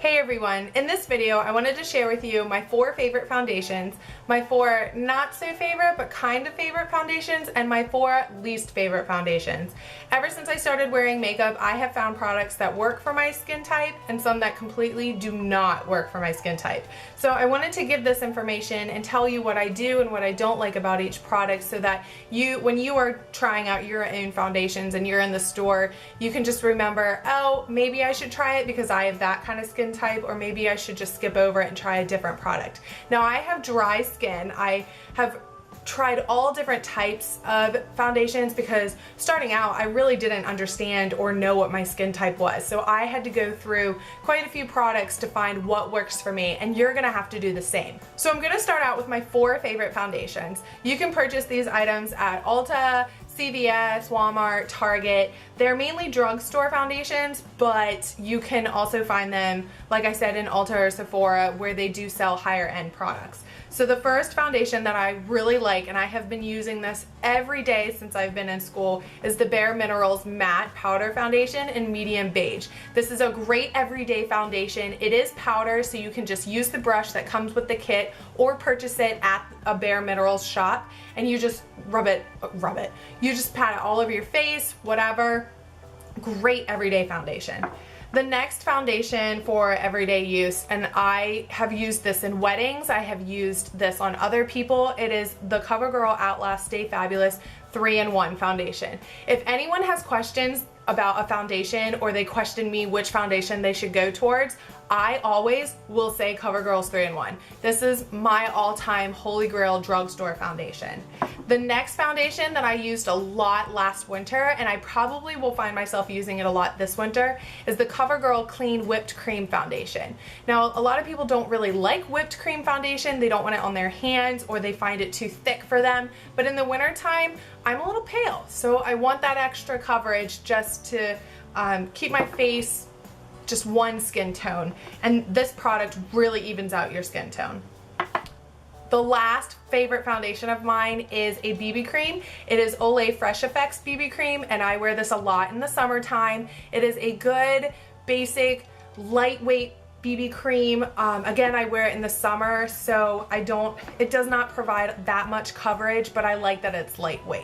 Hey everyone, in this video I wanted to share with you my 4 favorite foundations, my 4 not so favorite but kind of favorite foundations, and my 4 least favorite foundations. Ever since I started wearing makeup, I have found products that work for my skin type and some that completely do not work for my skin type. So I wanted to give this information and tell you what I do and what I don't like about each product so that when you are trying out your own foundations and you're in the store, you can just remember, oh, maybe I should try it because I have that kind of skin type, or maybe I should just skip over it and try a different product. Now I have dry skin. I have tried all different types of foundations because starting out I really didn't understand or know what my skin type was. So I had to go through quite a few products to find what works for me, and you're gonna have to do the same. So I'm gonna start out with my 4 favorite foundations. You can purchase these items at Ulta, CVS, Walmart, Target. They're mainly drugstore foundations, but you can also find them, like I said, in Ulta or Sephora, where they do sell higher end products. So the first foundation that I really like, and I have been using this every day since I've been in school, is the Bare Minerals Matte Powder Foundation in medium beige. This is a great everyday foundation. It is powder, so you can just use the brush that comes with the kit or purchase it at a Bare Minerals shop, and you just rub it. You just pat it all over your face, whatever. Great everyday foundation. The next foundation for everyday use, and I have used this in weddings, I have used this on other people, it is the CoverGirl Outlast Stay Fabulous 3-in-1 foundation. If anyone has questions about a foundation or they question me which foundation they should go towards, I always will say CoverGirl's 3-in-1. This is my all-time holy grail drugstore foundation. The next foundation that I used a lot last winter, and I probably will find myself using it a lot this winter, is the CoverGirl Clean Whipped Cream Foundation. Now, a lot of people don't really like whipped cream foundation. They don't want it on their hands, or they find it too thick for them. But in the winter time, I'm a little pale, so I want that extra coverage just to keep my face just one skin tone, and this product really evens out your skin tone. The last favorite foundation of mine is a BB cream. It is Olay Fresh Effects BB cream, and I wear this a lot in the summertime. It is a good, basic, lightweight BB cream. Again, I wear it in the summer, so it does not provide that much coverage, but I like that it's lightweight.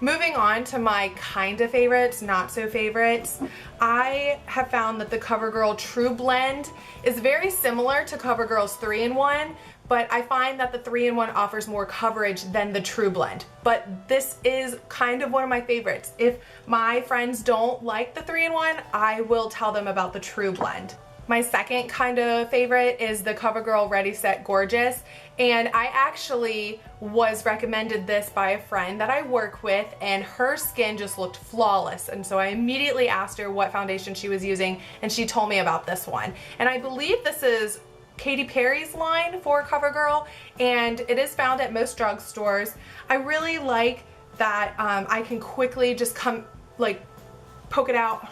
Moving on to my kind of favorites, not so favorites, I have found that the CoverGirl True Blend is very similar to CoverGirl's 3-in-1, but I find that the 3-in-1 offers more coverage than the True Blend. But this is kind of one of my favorites. If my friends don't like the 3-in-1, I will tell them about the True Blend. My second kind of favorite is the CoverGirl Ready Set Gorgeous, and I actually was recommended this by a friend that I work with, and her skin just looked flawless, and so I immediately asked her what foundation she was using, and she told me about this one. And I believe this is Katy Perry's line for CoverGirl, and it is found at most drugstores. I really like that I can quickly just poke it out,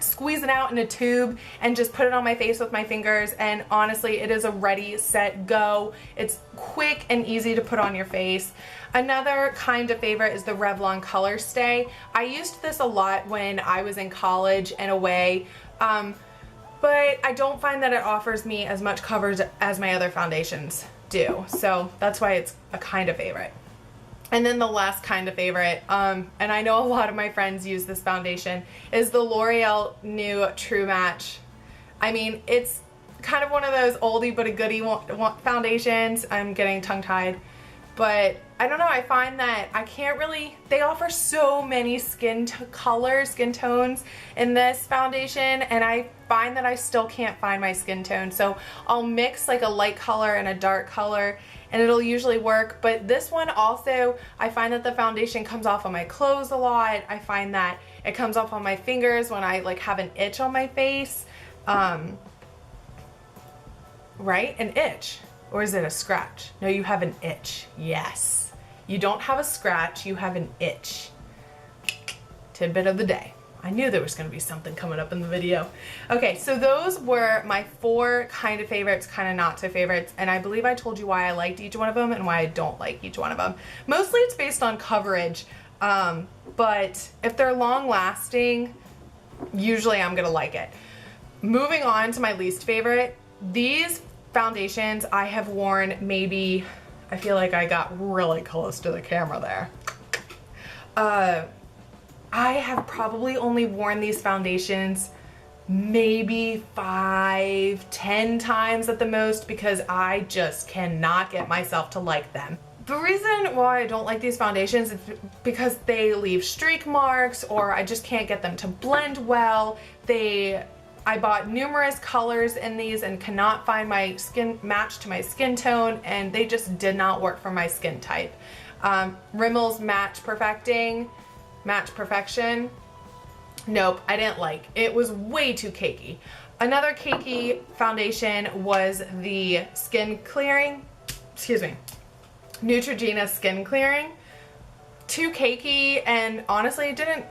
squeeze it out in a tube and just put it on my face with my fingers, and honestly it is a ready, set, go. It's quick and easy to put on your face. Another kind of favorite is the Revlon Color Stay. I used this a lot when I was in college and away, but I don't find that it offers me as much coverage as my other foundations do, so that's why it's a kind of favorite. And then the last kind of favorite, and I know a lot of my friends use this foundation, is the L'Oreal new True Match. I mean, it's kind of one of those oldie but a goodie foundations. I'm getting tongue-tied. But I don't know, I find that they offer so many skin tones in this foundation, and I find that I still can't find my skin tone. So I'll mix like a light color and a dark color, and it'll usually work. But this one also, I find that the foundation comes off on my clothes a lot. I find that it comes off on my fingers when I have an itch on my face. Right? An itch. Or is it a scratch? No, you have an itch. Yes. You don't have a scratch, you have an itch. Tidbit of the day. I knew there was going to be something coming up in the video. Okay, so those were my 4 kind of favorites, kind of not so favorites, and I believe I told you why I liked each one of them and why I don't like each one of them. Mostly it's based on coverage, but if they're long lasting, usually I'm going to like it. moving on to my least favorite. These foundations I have worn maybe, I feel like I got really close to the camera there. I have probably only worn these foundations maybe 5-10 times at the most because I just cannot get myself to like them. The reason why I don't like these foundations is because they leave streak marks, or I just can't get them to blend well. I bought numerous colors in these and cannot find my skin match to my skin tone, and they just did not work for my skin type. Rimmel's Match Perfection. Nope, I didn't like. It was way too cakey. Another cakey foundation was the Neutrogena Skin Clearing. Too cakey, and honestly it didn't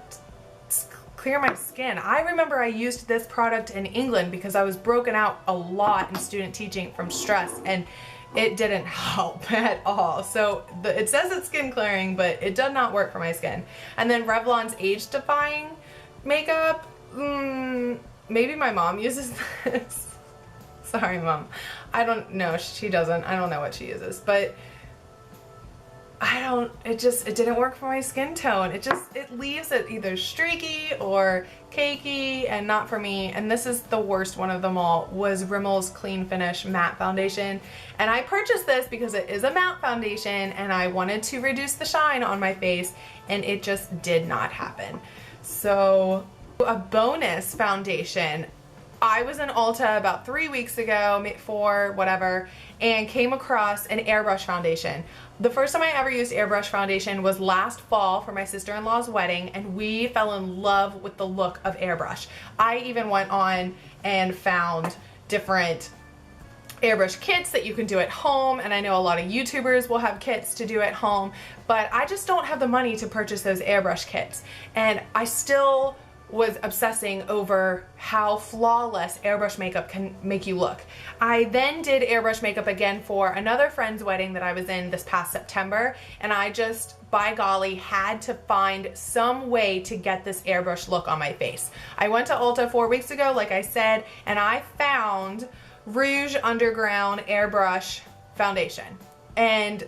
clear my skin. I remember I used this product in England because I was broken out a lot in student teaching from stress, and it didn't help at all. So it says it's skin clearing, but it does not work for my skin. And then Revlon's Age Defying makeup. Maybe my mom uses this. Sorry, Mom. I don't know. She doesn't. I don't know what she uses, but it didn't work for my skin tone. It leaves it either streaky or cakey, and not for me. And this is the worst one of them all, was Rimmel's Clean Finish Matte Foundation. And I purchased this because it is a matte foundation and I wanted to reduce the shine on my face, and it just did not happen. So a bonus foundation. I was in Ulta about 3 weeks ago, 4, whatever, and came across an airbrush foundation. The first time I ever used airbrush foundation was last fall for my sister-in-law's wedding, and we fell in love with the look of airbrush. I even went on and found different airbrush kits that you can do at home, and I know a lot of YouTubers will have kits to do at home, but I just don't have the money to purchase those airbrush kits. And I still was obsessing over how flawless airbrush makeup can make you look. I then did airbrush makeup again for another friend's wedding that I was in this past September, and I just, by golly, had to find some way to get this airbrush look on my face. I went to Ulta 4 weeks ago, like I said, and I found Rouge Underground Airbrush Foundation. And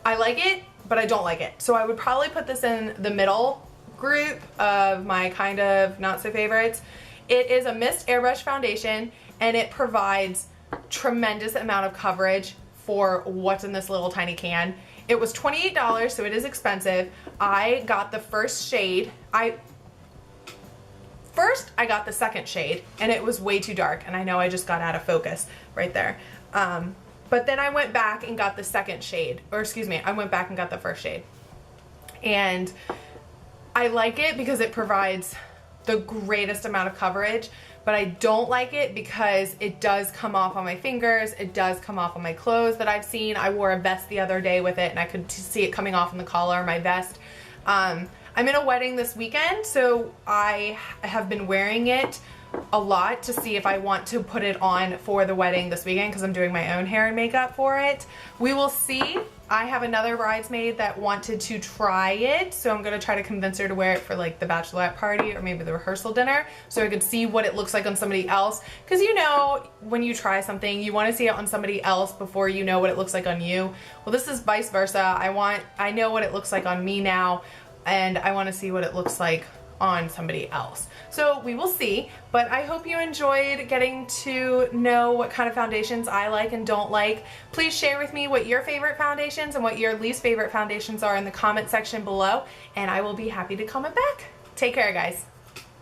I like it, but I don't like it. So I would probably put this in the middle group of my kind of not so favorites. It is a mist airbrush foundation, and it provides tremendous amount of coverage for what's in this little tiny can. It was $28, so it is expensive. I got the first shade. First I got the second shade, and it was way too dark, and I know I just got out of focus right there. But then I went back and got the second shade, or excuse me, I went back and got the first shade. And I like it because it provides the greatest amount of coverage, but I don't like it because it does come off on my fingers, it does come off on my clothes that I've seen. I wore a vest the other day with it, and I could see it coming off on the collar of my vest. I'm in a wedding this weekend, so I have been wearing it a lot to see if I want to put it on for the wedding this weekend, because I'm doing my own hair and makeup for it. We will see. I have another bridesmaid that wanted to try it, so I'm gonna try to convince her to wear it for like the bachelorette party or maybe the rehearsal dinner, so I could see what it looks like on somebody else. Because you know, when you try something, you want to see it on somebody else before you know what it looks like on you. Well, this is vice versa. I know what it looks like on me now, and I want to see what it looks like on somebody else. So we will see, but I hope you enjoyed getting to know what kind of foundations I like and don't like. Please share with me what your favorite foundations and what your least favorite foundations are in the comment section below, and I will be happy to comment back. Take care, guys.